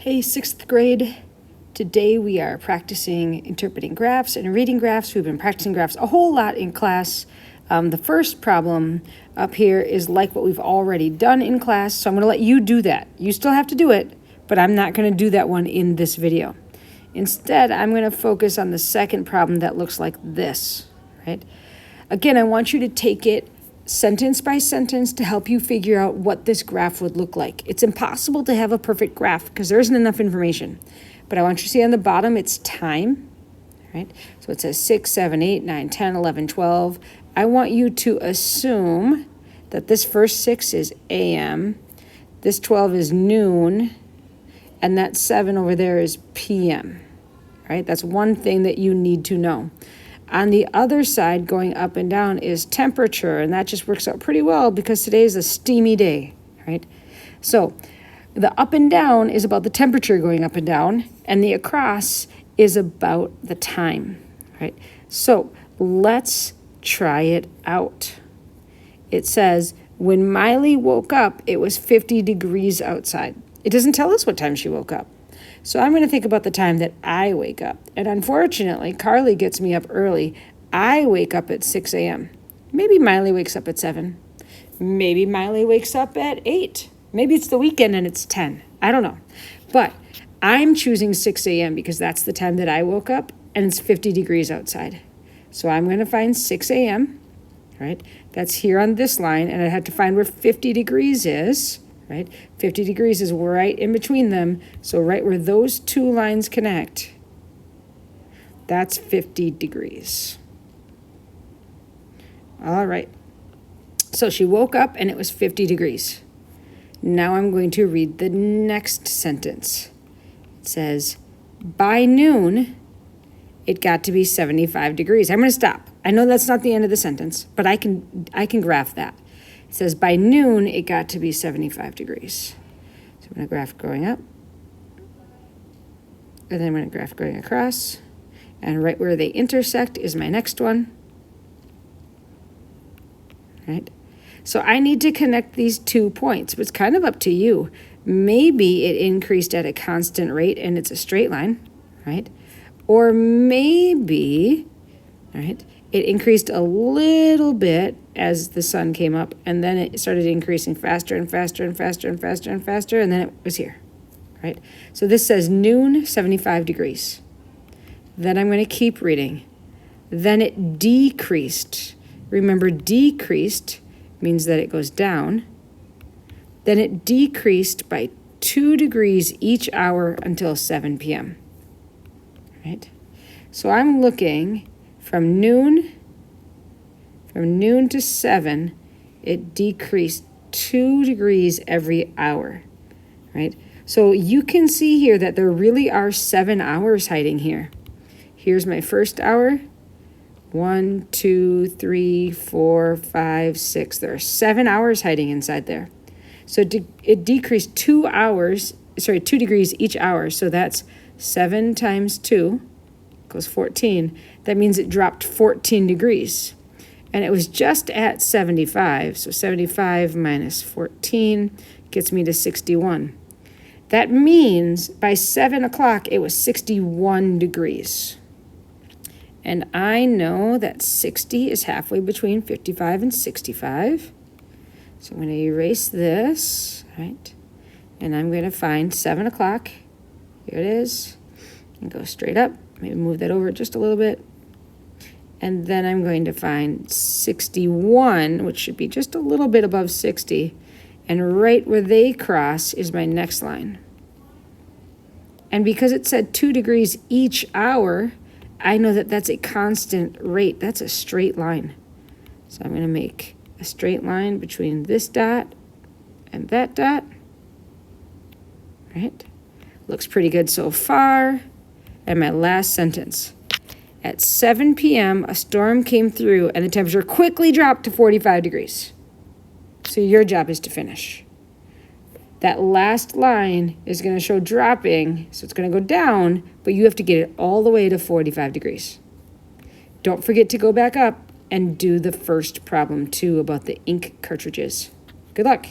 Hey, sixth grade. Today we are practicing interpreting graphs and reading graphs. We've been practicing graphs a whole lot in class. The first problem up here is like what we've already done in class, so I'm going to let you do that. You still have to do it, but I'm not going to do that one in this video. Instead, I'm going to focus on the second problem that looks like this, right? Again, I want you to take it sentence by sentence to help you figure out what this graph would look like. It's impossible to have a perfect graph because there isn't enough information. But I want you to see on the bottom, it's time, right? So it says 6, 7, 8, 9, 10, 11, 12. I want you to assume that this first 6 is AM, this 12 is noon, and that 7 over there is PM, right? That's one thing that you need to know. On the other side, going up and down, is temperature, and that just works out pretty well because today is a steamy day, right? So the up and down is about the temperature going up and down, and the across is about the time, right? So let's try it out. It says, when Miley woke up, it was 50 degrees outside. It doesn't tell us what time she woke up. So I'm going to think about the time that I wake up. And unfortunately, Carly gets me up early. I wake up at 6 a.m. Maybe Miley wakes up at 7. Maybe Miley wakes up at 8. Maybe it's the weekend and it's 10. I don't know. But I'm choosing 6 a.m. because that's the time that I woke up and it's 50 degrees outside. So I'm going to find 6 a.m., right? That's here on this line, and I had to find where 50 degrees is. Right? 50 degrees is right in between them. So right where those two lines connect, that's 50 degrees. All right. So she woke up and it was 50 degrees. Now I'm going to read the next sentence. It says, by noon, it got to be 75 degrees. I'm going to stop. I know that's not the end of the sentence, but I can graph that. It says by noon, it got to be 75 degrees. So I'm going to graph going up. And then I'm going to graph going across. And right where they intersect is my next one. Right? So I need to connect these 2 points, but it's kind of up to you. Maybe it increased at a constant rate and it's a straight line, right? Or maybe, right, it increased a little bit as the sun came up, and then it started increasing faster and faster and faster and faster and faster, and then it was here, right? So this says noon, 75 degrees. Then I'm going to keep reading. Then it decreased. Remember, decreased means that it goes down. Then it decreased by 2 degrees each hour until 7 p.m., right? So I'm looking from noon to 7, it decreased 2 degrees every hour, right? So you can see here that there really are 7 hours hiding here. Here's my first hour. 1, 2, 3, 4, 5, 6. There are 7 hours hiding inside there. So it decreased 2 degrees each hour. So that's 7 times 2 equals 14. That means it dropped 14 degrees. And it was just at 75. So 75 minus 14 gets me to 61. That means by 7 o'clock, it was 61 degrees. And I know that 60 is halfway between 55 and 65. So I'm going to erase this, right? And I'm going to find 7 o'clock. Here it is. And go straight up. Maybe move that over just a little bit. And then I'm going to find 61, which should be just a little bit above 60. And right where they cross is my next line. And because it said 2 degrees each hour, I know that that's a constant rate. That's a straight line. So I'm going to make a straight line between this dot and that dot. Right? Looks pretty good so far. And my last sentence. At 7 p.m., a storm came through and the temperature quickly dropped to 45 degrees. So your job is to finish. That last line is going to show dropping, so it's going to go down, but you have to get it all the way to 45 degrees. Don't forget to go back up and do the first problem too about the ink cartridges. Good luck.